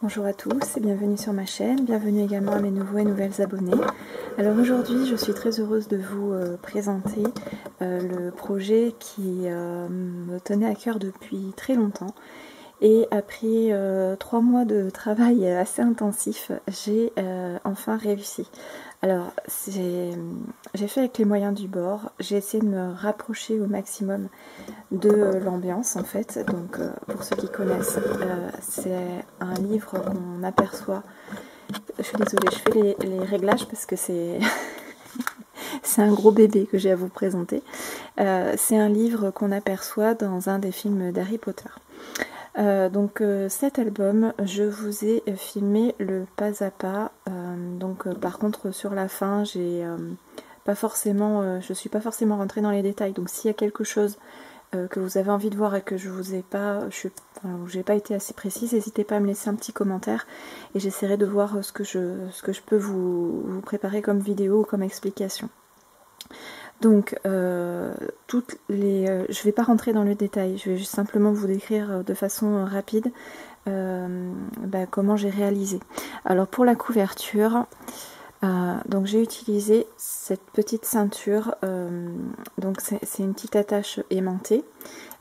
Bonjour à tous et bienvenue sur ma chaîne, bienvenue également à mes nouveaux et nouvelles abonnés. Alors aujourd'hui je suis très heureuse de vous présenter le projet qui me tenait à cœur depuis très longtemps. Et après 3 mois de travail assez intensif, j'ai enfin réussi. Alors j'ai fait avec les moyens du bord, j'ai essayé de me rapprocher au maximum de l'ambiance en fait. Donc pour ceux qui connaissent, c'est un livre qu'on aperçoit. Je suis désolée, je fais les réglages parce que c'est c'est un gros bébé que j'ai à vous présenter. C'est un livre qu'on aperçoit dans un des films d'Harry Potter. Donc cet album, je vous ai filmé le pas à pas. Par contre sur la fin, j'ai pas forcément, je suis pas forcément rentrée dans les détails. Donc s'il y a quelque chose que vous avez envie de voir et que je vous ai pas, j'ai pas été assez précise, n'hésitez pas à me laisser un petit commentaire et j'essaierai de voir ce que je peux vous préparer comme vidéo ou comme explication. Donc, je vais pas rentrer dans le détail, je vais juste simplement vous décrire de façon rapide comment j'ai réalisé. Alors pour la couverture, donc j'ai utilisé cette petite ceinture, donc c'est une petite attache aimantée.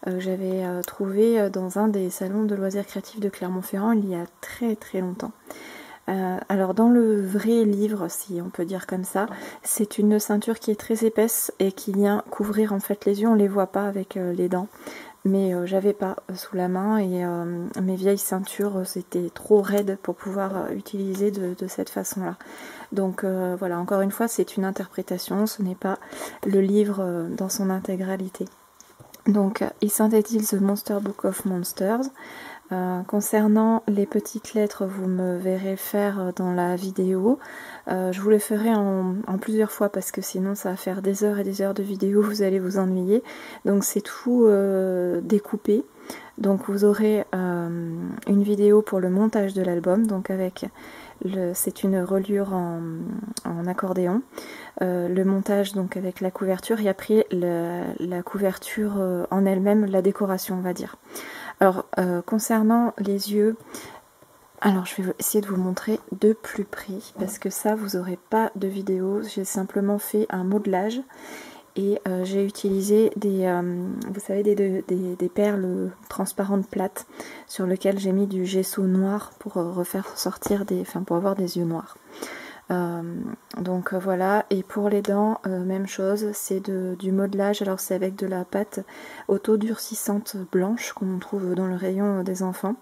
J'avais trouvé dans un des salons de loisirs créatifs de Clermont-Ferrand il y a très très longtemps. Alors dans le vrai livre, si on peut dire comme ça, c'est une ceinture qui est très épaisse et qui vient couvrir en fait les yeux. On les voit pas avec les dents, mais j'avais pas sous la main et mes vieilles ceintures c'était trop raide pour pouvoir utiliser de cette façon là. Donc voilà, encore une fois c'est une interprétation, ce n'est pas le livre dans son intégralité. Donc il synthétise The Monster Book of Monsters. Concernant les petites lettres, vous me verrez faire dans la vidéo. Je vous le ferai en plusieurs fois parce que sinon ça va faire des heures et des heures de vidéo, vous allez vous ennuyer. Donc c'est tout découpé. Donc vous aurez une vidéo pour le montage de l'album, donc avec c'est une reliure en accordéon. Le montage donc avec la couverture et après la couverture en elle-même, la décoration on va dire. Alors concernant les yeux, alors je vais essayer de vous montrer de plus près parce que ça vous n'aurez pas de vidéo, j'ai simplement fait un modelage et j'ai utilisé vous savez des perles transparentes plates sur lesquelles j'ai mis du gesso noir pour refaire sortir pour avoir des yeux noirs. Donc voilà, et pour les dents, même chose, c'est du modelage. Alors c'est avec de la pâte auto-durcissante blanche qu'on trouve dans le rayon des enfants.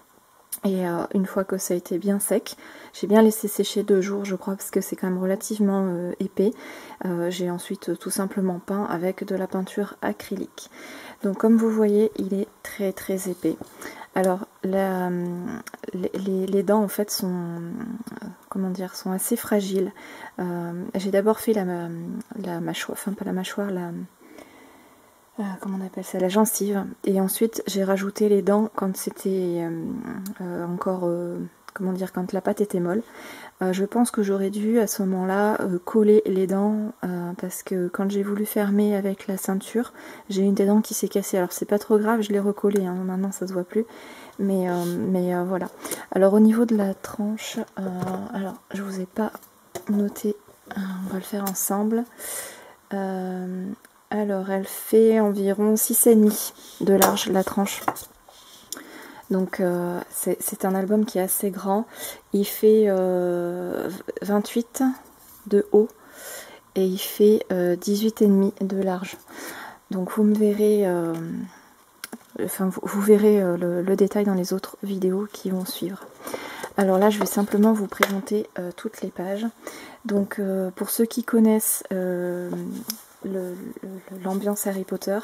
Et une fois que ça a été bien sec, j'ai bien laissé sécher 2 jours je crois parce que c'est quand même relativement épais. J'ai ensuite tout simplement peint avec de la peinture acrylique. Donc comme vous voyez, il est très très épais. Alors les dents en fait sont sont assez fragiles. J'ai d'abord fait la mâchoire, enfin pas la mâchoire, comment on appelle ça, la gencive, et ensuite j'ai rajouté les dents quand c'était encore quand la pâte était molle. Je pense que j'aurais dû à ce moment-là coller les dents parce que quand j'ai voulu fermer avec la ceinture, j'ai une des dents qui s'est cassée. Alors c'est pas trop grave, je l'ai recollé, hein, maintenant ça se voit plus. Mais voilà. Alors au niveau de la tranche, alors je vous ai pas noté, on va le faire ensemble. Alors elle fait environ 6,5 de large la tranche. Donc c'est un album qui est assez grand. Il fait 28 de haut et il fait 18,5 de large. Donc vous me verrez, vous verrez le détail dans les autres vidéos qui vont suivre. Alors là je vais simplement vous présenter toutes les pages. Donc pour ceux qui connaissent l'ambiance Harry Potter,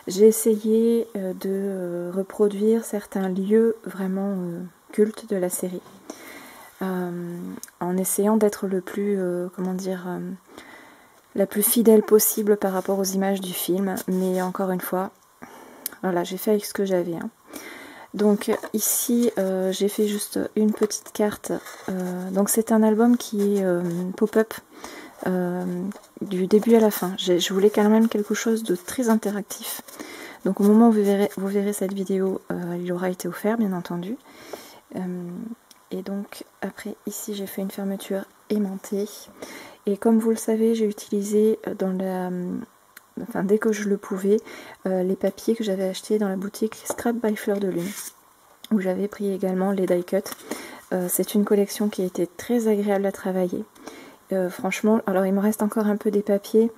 j'ai essayé de reproduire certains lieux vraiment cultes de la série en essayant d'être le plus la plus fidèle possible par rapport aux images du film, mais encore une fois voilà, j'ai fait avec ce que j'avais, hein. Donc ici j'ai fait juste une petite carte, donc c'est un album qui est pop-up du début à la fin. Je voulais quand même quelque chose de très interactif. Donc au moment où vous verrez cette vidéo, il aura été offert bien entendu. et donc après ici j'ai fait une fermeture aimantée. Et comme vous le savez, j'ai utilisé dans la... Enfin, dès que je le pouvais, les papiers que j'avais achetés dans la boutique Scrap by Fleur de Lune, où j'avais pris également les die cut. C'est une collection qui a été très agréable à travailler. Franchement, alors il me reste encore un peu des papiers,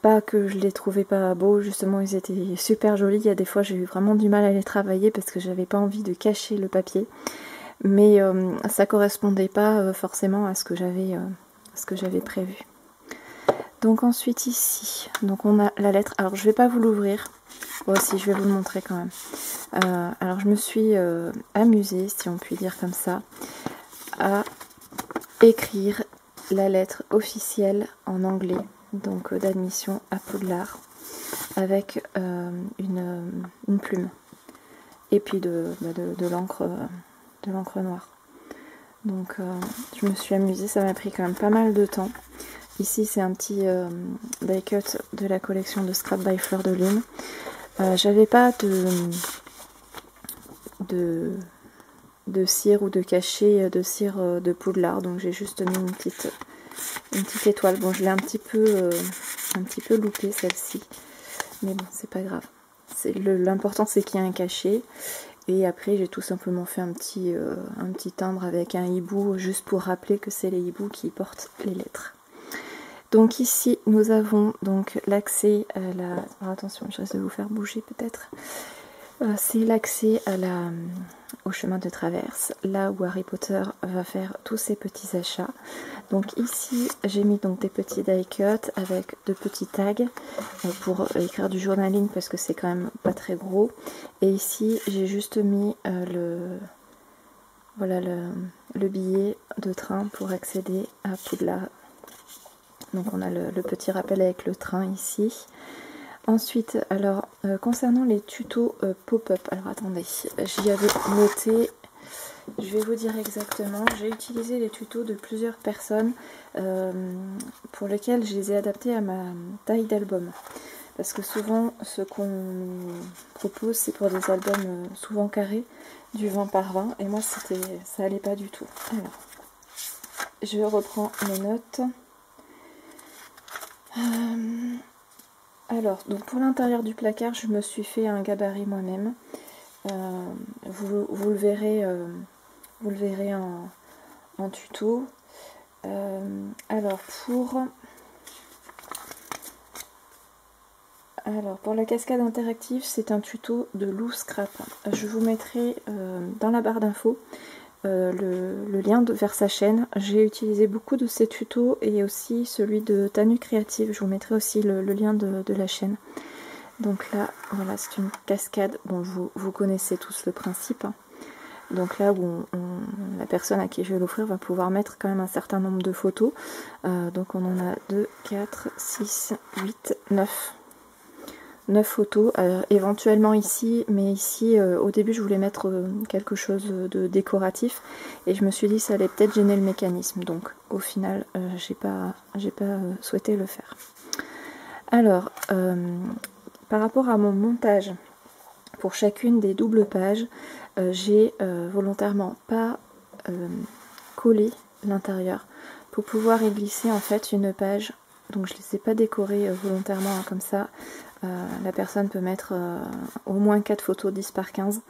pas que je les trouvais pas beaux, justement ils étaient super jolis. Il y a des fois j'ai eu vraiment du mal à les travailler parce que j'avais pas envie de cacher le papier, mais ça correspondait pas forcément à ce que j'avais prévu. Donc ensuite ici, donc on a la lettre. Alors je vais pas vous l'ouvrir. Bon, si, je vais vous le montrer quand même. Alors je me suis amusée, si on peut dire comme ça, à écrire la lettre officielle en anglais, donc d'admission à Poudlard, avec une plume et puis de l'encre noire. Donc je me suis amusée, ça m'a pris quand même pas mal de temps. Ici c'est un petit die cut de la collection de Scrap by Fleur de Lune. J'avais pas de cire ou de cachet de cire de Poudlard, donc j'ai juste mis une petite étoile. Bon, je l'ai un petit peu loupé celle-ci, mais bon, c'est pas grave. L'important c'est qu'il y ait un cachet. Et après j'ai tout simplement fait un petit timbre avec un hibou, juste pour rappeler que c'est les hiboux qui portent les lettres. Donc ici nous avons donc l'accès à la... Alors attention, je risque de vous faire bouger peut-être. C'est l'accès au chemin de traverse, là où Harry Potter va faire tous ses petits achats. Donc ici j'ai mis donc des petits die cut avec de petits tags pour écrire du journaling parce que c'est quand même pas très gros. Et ici j'ai juste mis le billet de train pour accéder à Poudlard. Donc on a le petit rappel avec le train ici. Ensuite, alors concernant les tutos pop-up, alors attendez, j'y avais noté, je vais vous dire exactement, j'ai utilisé les tutos de plusieurs personnes pour lesquels je les ai adaptés à ma taille d'album. Parce que souvent, ce qu'on propose, c'est pour des albums souvent carrés, du 20 par 20, et moi ça allait pas du tout. Alors, je reprends mes notes. Alors, donc pour l'intérieur du placard, je me suis fait un gabarit moi-même. Vous le verrez en tuto. Alors pour la cascade interactive, c'est un tuto de Lou Scrap. Je vous mettrai dans la barre d'infos le lien vers sa chaîne. J'ai utilisé beaucoup de ses tutos et aussi celui de Tanu Créative. Je vous mettrai aussi le lien de la chaîne. Donc là, voilà, c'est une cascade. Bon, vous connaissez tous le principe. Hein. Donc là où la personne à qui je vais l'offrir va pouvoir mettre quand même un certain nombre de photos. Donc on en a 2, 4, 6, 8, 9. 9 photos, éventuellement ici, mais ici au début je voulais mettre quelque chose de décoratif et je me suis dit ça allait peut-être gêner le mécanisme, donc au final j'ai pas souhaité le faire. Alors par rapport à mon montage pour chacune des doubles pages, j'ai volontairement pas collé l'intérieur pour pouvoir y glisser en fait une page, donc je ne les ai pas décorées volontairement hein, comme ça. La personne peut mettre au moins 4 photos 10 par 15,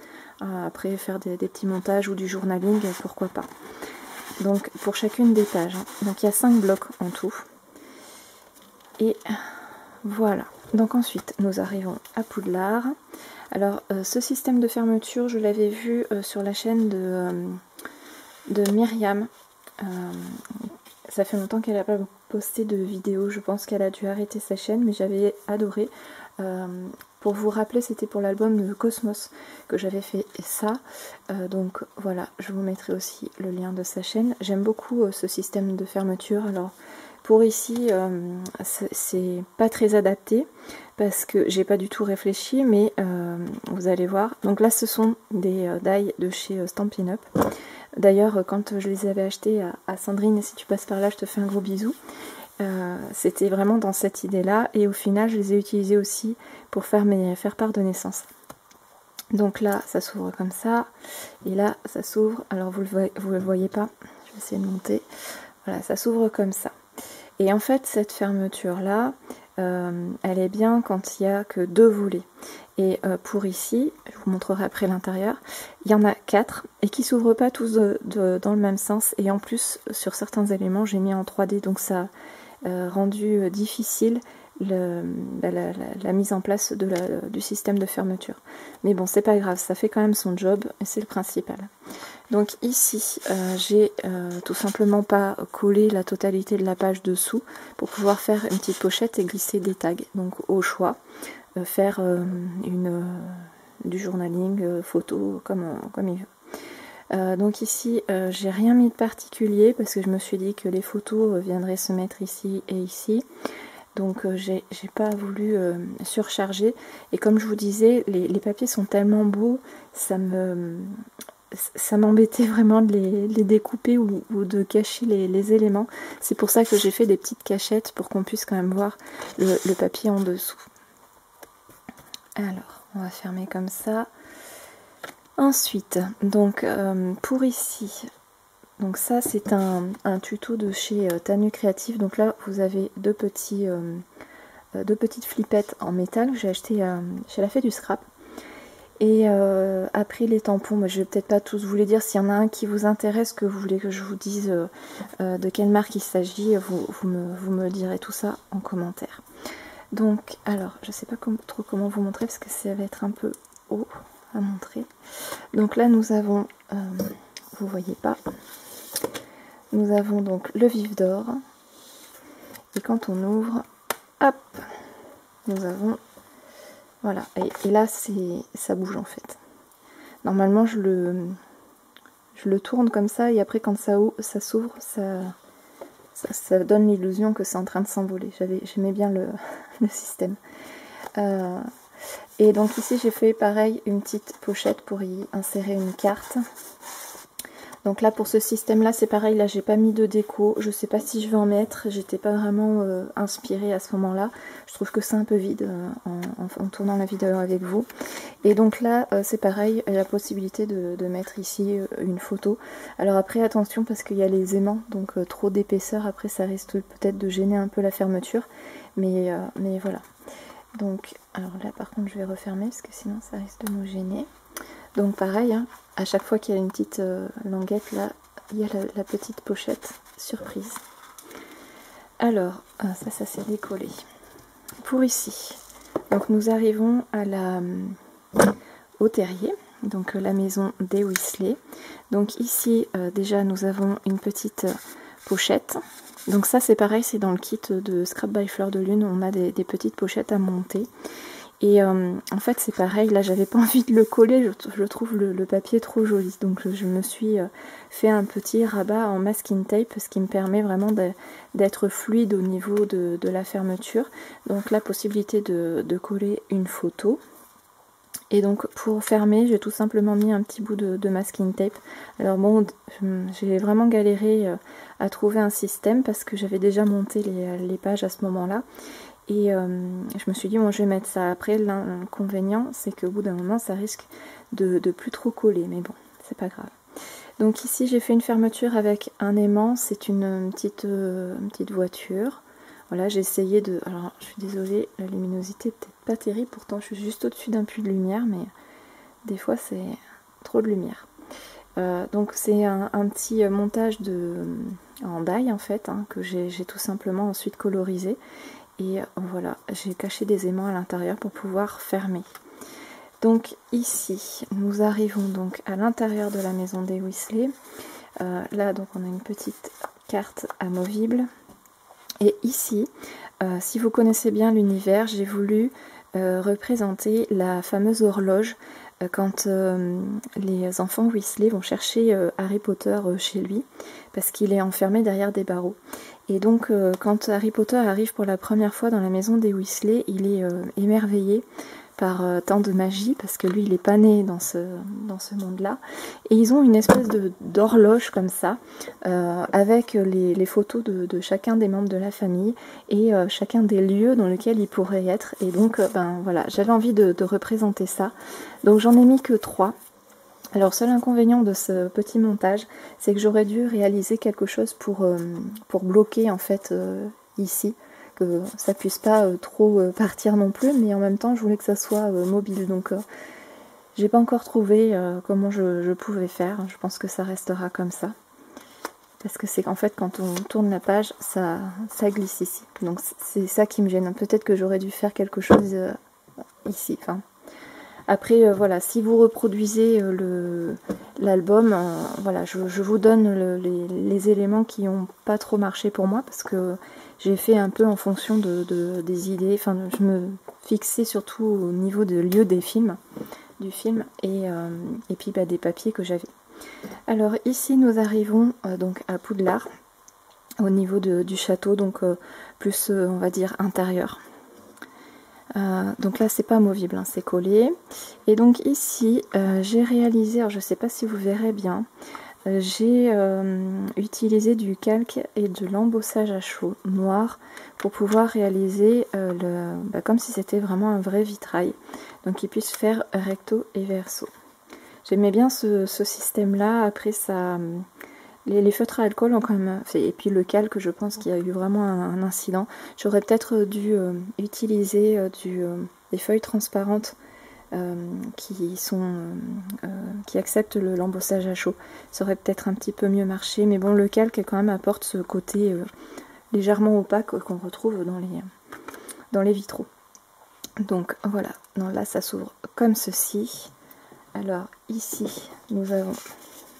après faire des petits montages ou du journaling, pourquoi pas. Donc pour chacune des pages, hein. Donc il y a 5 blocs en tout. Et voilà. Donc ensuite nous arrivons à Poudlard. Alors ce système de fermeture, je l'avais vu sur la chaîne de Myriam. Ça fait longtemps qu'elle n'a pas posté de vidéo, je pense qu'elle a dû arrêter sa chaîne, mais j'avais adoré. Pour vous rappeler, c'était pour l'album de Cosmos que j'avais fait ça. Donc voilà, je vous mettrai aussi le lien de sa chaîne. J'aime beaucoup ce système de fermeture. Alors pour ici, c'est pas très adapté parce que j'ai pas du tout réfléchi, mais vous allez voir. Donc là, ce sont des die de chez Stampin' Up. D'ailleurs, quand je les avais achetés à Sandrine, et si tu passes par là, je te fais un gros bisou. C'était vraiment dans cette idée-là, et au final, je les ai utilisés aussi pour faire part de naissance. Donc là, ça s'ouvre comme ça, et là, ça s'ouvre, alors vous le voyez pas, je vais essayer de monter, voilà, ça s'ouvre comme ça. Et en fait, cette fermeture-là, elle est bien quand il n'y a que 2 volets. Et pour ici, je vous montrerai après l'intérieur, il y en a 4 et qui ne s'ouvrent pas tous dans le même sens. Et en plus, sur certains éléments, j'ai mis en 3D, donc ça a rendu difficile la mise en place du système de fermeture. Mais bon, c'est pas grave, ça fait quand même son job et c'est le principal. Donc ici, j'ai tout simplement pas collé la totalité de la page dessous pour pouvoir faire une petite pochette et glisser des tags. Donc au choix, faire du journaling, photo, comme il veut. Donc ici, j'ai rien mis de particulier parce que je me suis dit que les photos viendraient se mettre ici et ici. Donc j'ai pas voulu surcharger. Et comme je vous disais, les papiers sont tellement beaux, ça m'embêtait vraiment de les découper ou de cacher les éléments. C'est pour ça que j'ai fait des petites cachettes pour qu'on puisse quand même voir le papier en dessous. Alors, on va fermer comme ça. Ensuite, donc pour ici, donc ça c'est un tuto de chez Tanu Créative. Donc là vous avez deux petites flippettes en métal que j'ai acheté chez la Fée du Scrap. Et après les tampons, je vais peut-être pas tous vous les dire. S'il y en a un qui vous intéresse, que vous voulez que je vous dise de quelle marque il s'agit, vous me direz tout ça en commentaire. Donc, alors, je sais pas trop comment vous montrer parce que ça va être un peu haut à montrer. Donc là, nous avons, vous voyez pas, nous avons donc le vif d'or. Et quand on ouvre, hop, nous avons, voilà. Et là, ça bouge en fait. Normalement, je le tourne comme ça et après, quand ça s'ouvre, ça donne l'illusion que c'est en train de s'envoler. J'aimais bien le système. Et donc ici j'ai fait pareil une petite pochette pour y insérer une carte. Donc là pour ce système là c'est pareil, là j'ai pas mis de déco, je sais pas si je vais en mettre, j'étais pas vraiment inspirée à ce moment là, je trouve que c'est un peu vide en tournant la vidéo avec vous. Et donc là c'est pareil, la possibilité de mettre ici une photo. Alors après attention parce qu'il y a les aimants, donc trop d'épaisseur, après ça risque peut-être de gêner un peu la fermeture, mais voilà. Donc alors là par contre je vais refermer parce que sinon ça risque de nous gêner. Donc pareil, hein, à chaque fois qu'il y a une petite languette là, il y a la petite pochette surprise. Alors, ça s'est décollé. Pour ici, donc nous arrivons au terrier, donc la maison des Weasley. Donc ici, déjà nous avons une petite pochette. Donc ça c'est pareil, c'est dans le kit de Scrap by Fleur de Lune, on a des petites pochettes à monter. Et en fait c'est pareil, là j'avais pas envie de le coller, je trouve le papier trop joli. Donc je me suis fait un petit rabat en masking tape, ce qui me permet vraiment d'être fluide au niveau de la fermeture. Donc la possibilité de coller une photo. Et donc pour fermer, j'ai tout simplement mis un petit bout de masking tape. Alors bon, j'ai vraiment galéré à trouver un système parce que j'avais déjà monté les pages à ce moment-là. Et je me suis dit, bon, je vais mettre ça. Après, l'inconvénient, c'est qu'au bout d'un moment, ça risque de plus trop coller. Mais bon, c'est pas grave. Donc ici, j'ai fait une fermeture avec un aimant. C'est une petite voiture. Voilà, j'ai essayé de... Alors, je suis désolée, la luminosité est peut-être pas terrible. Pourtant, je suis juste au-dessus d'un puits de lumière. Mais des fois, c'est trop de lumière. Donc, c'est un petit montage en die, en fait, hein, que j'ai tout simplement ensuite colorisé. Et voilà, j'ai caché des aimants à l'intérieur pour pouvoir fermer. Donc ici, nous arrivons donc à l'intérieur de la maison des Weasley. Là, donc on a une petite carte amovible. Et ici, si vous connaissez bien l'univers, j'ai voulu représenter la fameuse horloge quand les enfants Weasley vont chercher Harry Potter chez lui, parce qu'il est enfermé derrière des barreaux. Et donc quand Harry Potter arrive pour la première fois dans la maison des Weasley, il est émerveillé par temps de magie, parce que lui il n'est pas né dans ce monde-là. Et ils ont une espèce d'horloge comme ça, avec les photos de chacun des membres de la famille et chacun des lieux dans lesquels ils pourraient être. Et donc ben voilà, j'avais envie de représenter ça. Donc j'en ai mis que 3. Alors seul inconvénient de ce petit montage, c'est que j'aurais dû réaliser quelque chose pour bloquer en fait ici, que ça puisse pas trop partir non plus, mais en même temps je voulais que ça soit mobile, donc j'ai pas encore trouvé comment je pouvais faire. Je pense que ça restera comme ça, parce que c'est qu'en fait quand on tourne la page, ça glisse ici, donc c'est ça qui me gêne. Peut-être que j'aurais dû faire quelque chose ici, enfin. Après, voilà, si vous reproduisez l'album, voilà, je vous donne les éléments qui n'ont pas trop marché pour moi, parce que j'ai fait un peu en fonction des idées. Enfin, je me fixais surtout au niveau du lieu du film, et puis bah, des papiers que j'avais. Alors ici, nous arrivons donc à Poudlard, au niveau du château, donc plus, on va dire, intérieur. Donc là c'est pas amovible, hein, c'est collé. Et donc ici j'ai réalisé, alors je sais pas si vous verrez bien, j'ai utilisé du calque et de l'embossage à chaud noir pour pouvoir réaliser comme si c'était vraiment un vrai vitrail, donc qu'il puisse faire recto et verso. J'aimais bien ce système là. Après ça, les feutres à alcool ont quand même fait, et puis le calque, je pense qu'il y a eu vraiment un incident. J'aurais peut-être dû utiliser des feuilles transparentes qui acceptent l'embossage à chaud. Ça aurait peut-être un petit peu mieux marché, mais bon, le calque quand même apporte ce côté légèrement opaque qu'on retrouve dans les vitraux. Donc voilà, non, là ça s'ouvre comme ceci. Alors ici nous avons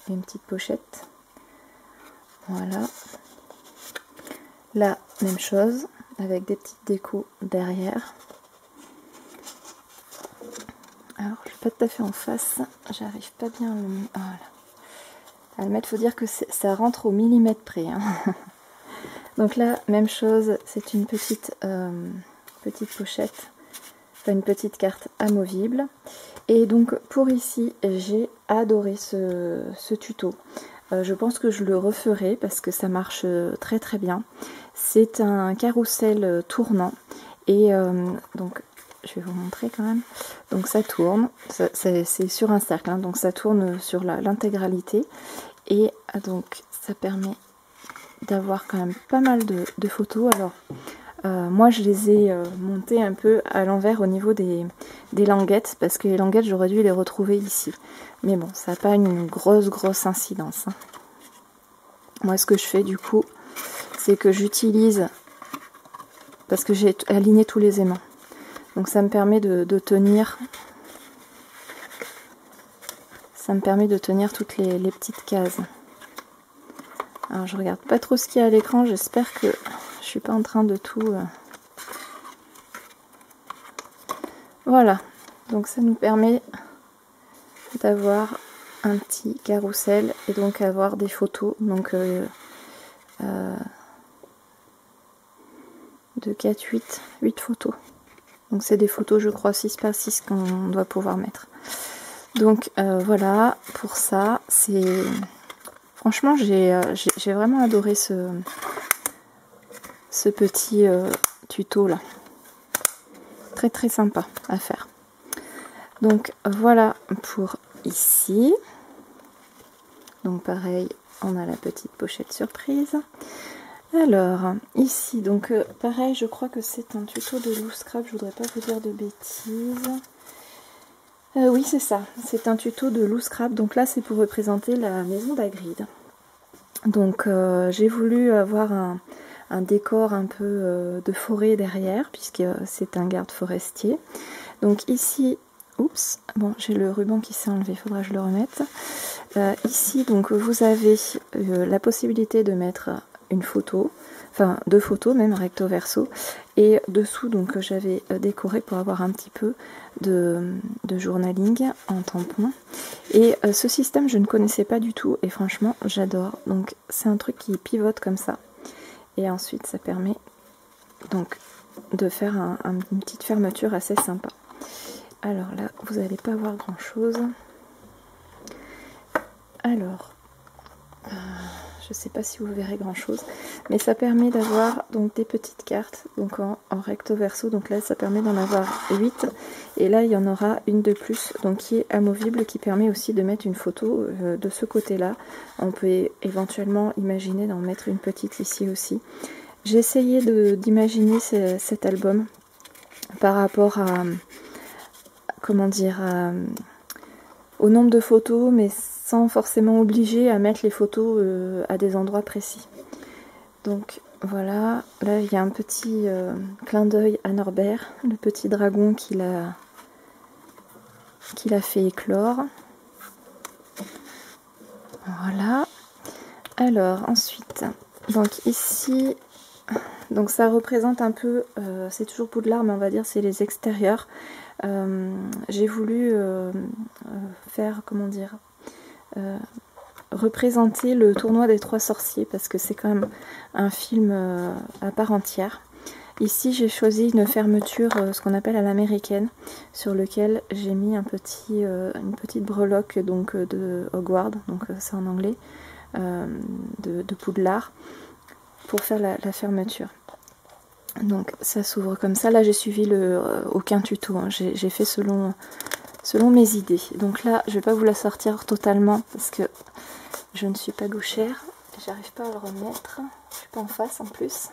une petite pochette. Voilà, là même chose avec des petites décos derrière. Alors je suis pas tout à fait en face, j'arrive pas bien à le mettre. Faut dire que ça rentre au millimètre près, hein. Donc là même chose, c'est une petite pochette, enfin une petite carte amovible. Et donc pour ici j'ai adoré ce tuto. Je pense que je le referai parce que ça marche très très bien. C'est un carrousel tournant, et donc je vais vous montrer quand même. Donc ça tourne, c'est sur un cercle, hein, donc ça tourne sur l'intégralité, et donc ça permet d'avoir quand même pas mal de photos. Alors moi je les ai montées un peu à l'envers au niveau des languettes, parce que les languettes j'aurais dû les retrouver ici, mais bon, ça n'a pas une grosse incidence, hein. Moi ce que je fais du coup, c'est que j'utilise, parce que j'ai aligné tous les aimants, donc ça me permet de tenir, toutes les petites cases. Alors je regarde pas trop ce qu'il y a à l'écran, j'espère que je suis pas en train de tout... Voilà, donc ça nous permet d'avoir un petit carrousel et donc avoir des photos, donc de 4, 8 photos. Donc c'est des photos, je crois, 6 par 6 qu'on doit pouvoir mettre. Donc voilà, pour ça, c'est... Franchement, j'ai vraiment adoré ce petit tuto là. Très très sympa à faire. Donc voilà pour ici. Donc pareil, on a la petite pochette surprise. Alors ici, donc pareil, je crois que c'est un tuto de Loose Scrap, je voudrais pas vous dire de bêtises. Oui, c'est ça, c'est un tuto de Loose Scrap. Donc là c'est pour représenter la maison d'Hagrid. Donc j'ai voulu avoir un décor un peu de forêt derrière, puisque c'est un garde forestier. Donc ici, oups, bon, j'ai le ruban qui s'est enlevé, il faudra que je le remette. Ici, donc, vous avez la possibilité de mettre une photo, enfin 2 photos même, recto verso, et dessous, donc, j'avais décoré pour avoir un petit peu de journaling en tampon. Et ce système, je ne connaissais pas du tout, et franchement, j'adore. Donc, c'est un truc qui pivote comme ça, et ensuite, ça permet donc de faire une petite fermeture assez sympa. Alors là, vous n'allez pas voir grand chose. Alors, je sais pas si vous verrez grand chose, mais ça permet d'avoir donc des petites cartes donc en recto verso. Donc là, ça permet d'en avoir 8, et là il y en aura une de plus, donc qui est amovible, qui permet aussi de mettre une photo de ce côté-là. On peut éventuellement imaginer d'en mettre une petite ici aussi. J'ai essayé d'imaginer cet album par rapport à, comment dire, au nombre de photos, mais sans forcément obliger à mettre les photos à des endroits précis. Donc voilà, là il y a un petit clin d'œil à Norbert, le petit dragon qu'il a fait éclore. Voilà. Alors ensuite, donc ici, donc ça représente un peu, c'est toujours Poudlard, mais on va dire c'est les extérieurs. J'ai voulu faire, comment dire, représenter le tournoi des 3 sorciers, parce que c'est quand même un film à part entière. Ici j'ai choisi une fermeture, ce qu'on appelle à l'américaine, sur lequel j'ai mis un petit, une petite breloque donc, de Hogwarts, donc c'est en anglais, de Poudlard, pour faire la fermeture. Donc ça s'ouvre comme ça. Là j'ai suivi aucun tuto, hein. J'ai fait selon mes idées. Donc là je vais pas vous la sortir totalement parce que je ne suis pas gauchère, j'arrive pas à le remettre, je suis pas en face en plus.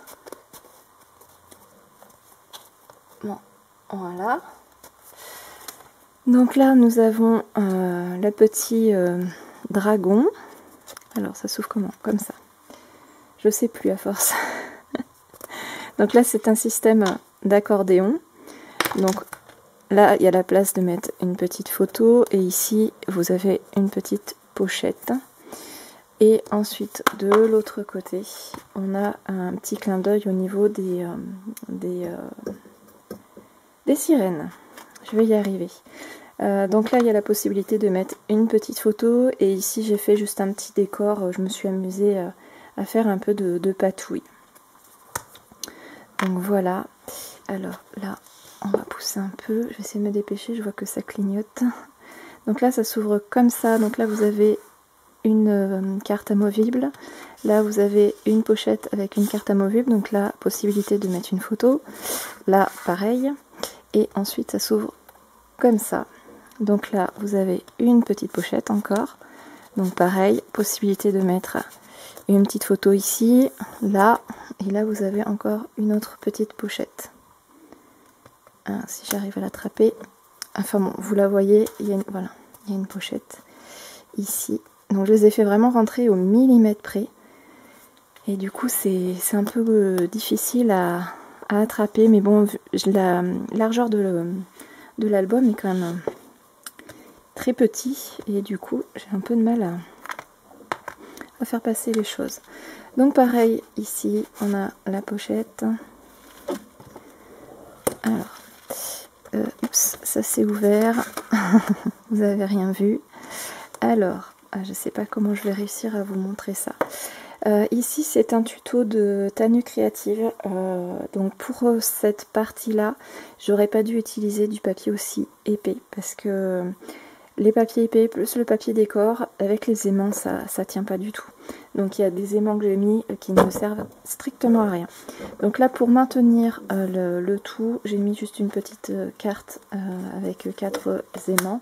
Bon, voilà. Donc là nous avons le petit dragon. Alors ça s'ouvre comment? Comme ça. Je sais plus à force. Donc là c'est un système d'accordéon. Donc là il y a la place de mettre une petite photo, et ici vous avez une petite pochette. Et ensuite de l'autre côté on a un petit clin d'œil au niveau des sirènes. Je vais y arriver. Donc là il y a la possibilité de mettre une petite photo, et ici j'ai fait juste un petit décor. Je me suis amusée à faire un peu de patouille. Donc voilà. Alors là on va pousser un peu, je vais essayer de me dépêcher, je vois que ça clignote. Donc là ça s'ouvre comme ça. Donc là vous avez une carte amovible, là vous avez une pochette avec une carte amovible, donc là possibilité de mettre une photo, là pareil, et ensuite ça s'ouvre comme ça. Donc là vous avez une petite pochette encore, donc pareil, possibilité de mettre une petite photo ici, là, et là vous avez encore une autre petite pochette. Alors, si j'arrive à l'attraper, enfin bon, vous la voyez, voilà, il y a une pochette ici. Donc je les ai fait vraiment rentrer au millimètre près, et du coup c'est un peu difficile à attraper, mais bon, la largeur de l'album est quand même très petit, et du coup j'ai un peu de mal à faire passer les choses. Donc pareil, ici on a la pochette. Alors, oups, ça s'est ouvert, vous avez rien vu. Alors, je sais pas comment je vais réussir à vous montrer ça. Ici c'est un tuto de Tanu Créative, donc pour cette partie là j'aurais pas dû utiliser du papier aussi épais, parce que les papiers épais plus le papier décor avec les aimants ça tient pas du tout. Donc il y a des aimants que j'ai mis qui ne servent strictement à rien. Donc là pour maintenir le tout, j'ai mis juste une petite carte avec 4 aimants.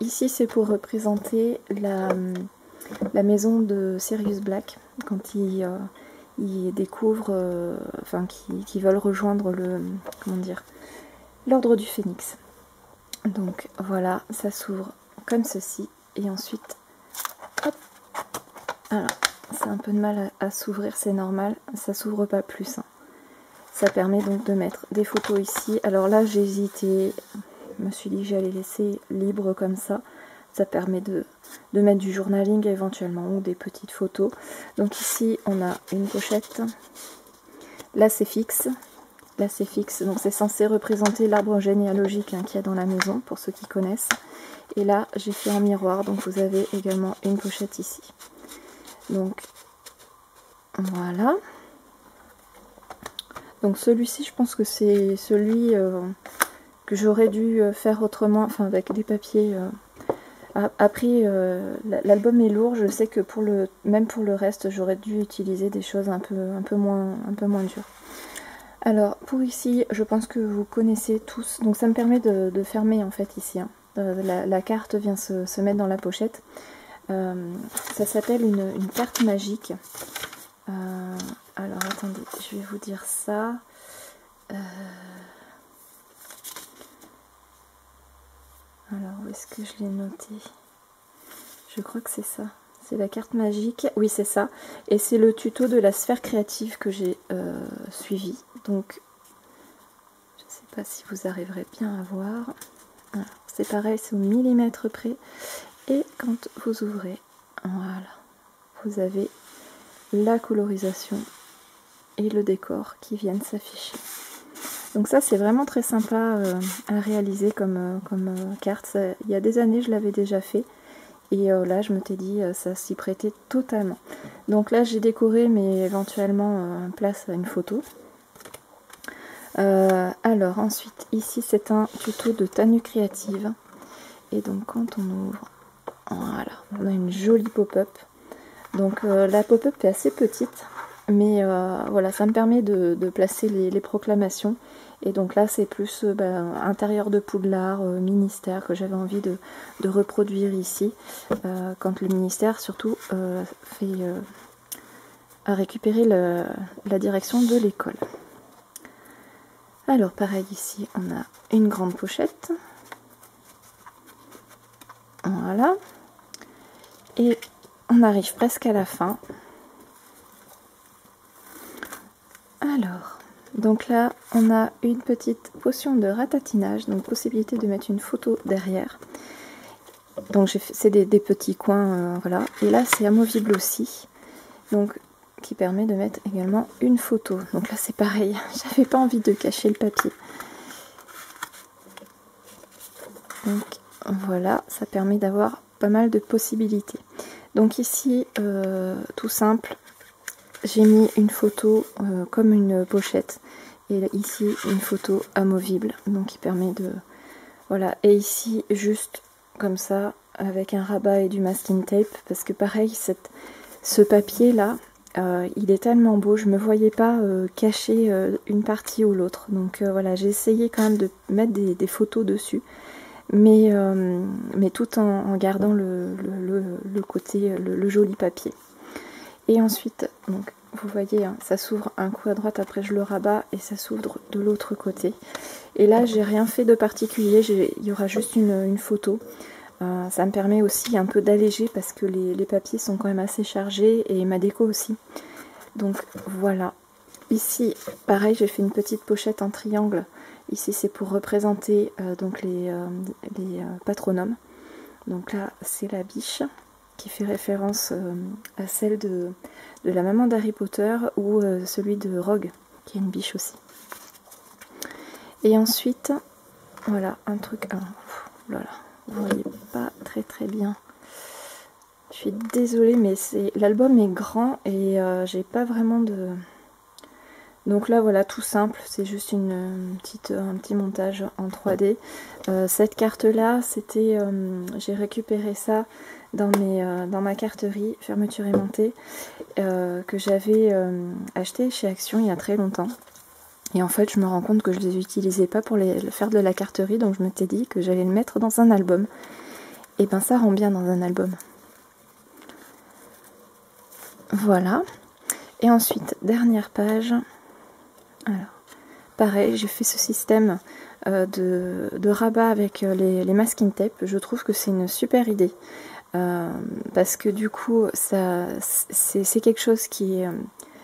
Ici c'est pour représenter la maison de Sirius Black quand ils découvrent, enfin qui veulent rejoindre l'ordre du Phénix. Donc voilà, ça s'ouvre comme ceci, et ensuite hop, alors c'est un peu de mal à s'ouvrir, c'est normal, ça s'ouvre pas plus, hein. Ça permet donc de mettre des photos ici. Alors là j'ai hésité, je me suis dit que j'allais laisser libre comme ça. Ça permet de mettre du journaling éventuellement, ou des petites photos. Donc ici on a une pochette, là c'est fixe, donc c'est censé représenter l'arbre généalogique qu'il y a dans la maison, pour ceux qui connaissent. Et là j'ai fait en miroir, donc vous avez également une pochette ici. Donc voilà. Donc celui-ci je pense que c'est celui que j'aurais dû faire autrement, enfin avec des papiers. Après, l'album est lourd, je sais que même pour le reste, j'aurais dû utiliser des choses un peu moins dures. Alors, pour ici, je pense que vous connaissez tous, donc ça me permet de fermer en fait ici. Hein. La carte vient se mettre dans la pochette. Ça s'appelle une carte magique. Alors, attendez, je vais vous dire ça. Alors, où est-ce que je l'ai noté? Je crois que c'est ça. C'est la carte magique. Oui, c'est ça. Et c'est le tuto de la sphère créative que j'ai suivi. Donc, je ne sais pas si vous arriverez bien à voir. C'est pareil, c'est au millimètre près. Et quand vous ouvrez, voilà, vous avez la colorisation et le décor qui viennent s'afficher. Donc ça, c'est vraiment très sympa à réaliser comme carte. Il y a des années, je l'avais déjà fait. Et là, je me t'ai dit, ça s'y prêtait totalement. Donc là, j'ai décoré, mais éventuellement, place à une photo. Alors, ensuite, ici, c'est un tuto de tenue créative. Et donc, quand on ouvre, voilà, on a une jolie pop-up. Donc, la pop-up est assez petite. Mais voilà, ça me permet de placer les proclamations. Et donc là, c'est plus intérieur de Poudlard, ministère, que j'avais envie de reproduire ici. Quand le ministère, surtout, a récupéré la direction de l'école. Alors, pareil, ici, on a une grande pochette. Voilà. Et on arrive presque à la fin. Alors, donc là, on a une petite potion de ratatinage, donc possibilité de mettre une photo derrière. Donc c'est des petits coins, voilà. Et là, c'est amovible aussi, donc qui permet de mettre également une photo. Donc là, c'est pareil, j'avais pas envie de cacher le papier. Donc voilà, ça permet d'avoir pas mal de possibilités. Donc ici, tout simple. J'ai mis une photo comme une pochette et ici une photo amovible, donc qui permet de... Voilà, et ici juste comme ça avec un rabat et du masking tape, parce que pareil, ce papier là, il est tellement beau, je me voyais pas cacher une partie ou l'autre, donc voilà, j'ai essayé quand même de mettre des photos dessus, mais tout en gardant le côté, le joli papier. Et ensuite, donc, vous voyez, hein, ça s'ouvre un coup à droite, après je le rabats et ça s'ouvre de l'autre côté. Et là, j'ai rien fait de particulier, il y aura juste une photo. Ça me permet aussi un peu d'alléger parce que les papiers sont quand même assez chargés et ma déco aussi. Donc voilà. Ici, pareil, j'ai fait une petite pochette en triangle. Ici, c'est pour représenter donc les patronymes. Donc là, c'est la biche, qui fait référence à celle de la maman d'Harry Potter ou celui de Rogue, qui est une biche aussi. Et ensuite, voilà, un truc... voilà, vous voyez pas très bien. Je suis désolée, mais l'album est grand et j'ai pas vraiment de... Donc là, voilà, tout simple, c'est juste un petit montage en 3D. Cette carte-là, c'était... j'ai récupéré ça dans ma carterie fermeture aimantée que j'avais acheté chez Action il y a très longtemps. Et en fait, je me rends compte que je les utilisais pas pour faire de la carterie, donc je m'étais dit que j'allais le mettre dans un album. Et ben ça rend bien dans un album. Voilà. Et ensuite, dernière page. Alors, pareil, j'ai fait ce système de rabat avec les masking tape. Je trouve que c'est une super idée. Parce que du coup, c'est quelque chose qui est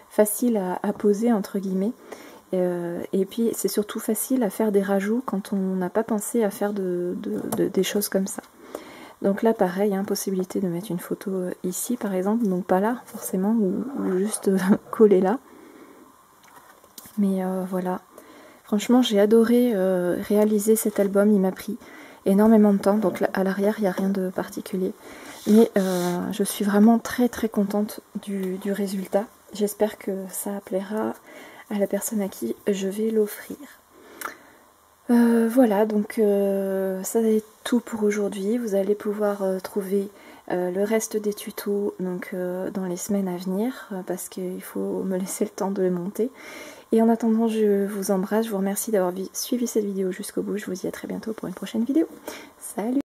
facile à poser, entre guillemets. Et puis, c'est surtout facile à faire des rajouts quand on n'a pas pensé à faire des choses comme ça. Donc là, pareil, hein, possibilité de mettre une photo ici, par exemple. Donc pas là, forcément, ou juste coller là. Mais voilà. Franchement, j'ai adoré réaliser cet album. Il m'a pris énormément de temps. Donc à l'arrière, il n'y a rien de particulier. Mais je suis vraiment très contente du résultat. J'espère que ça plaira à la personne à qui je vais l'offrir. Voilà, donc ça c'est tout pour aujourd'hui. Vous allez pouvoir trouver le reste des tutos donc, dans les semaines à venir parce qu'il faut me laisser le temps de les monter. Et en attendant, je vous embrasse, je vous remercie d'avoir suivi cette vidéo jusqu'au bout. Je vous dis à très bientôt pour une prochaine vidéo. Salut!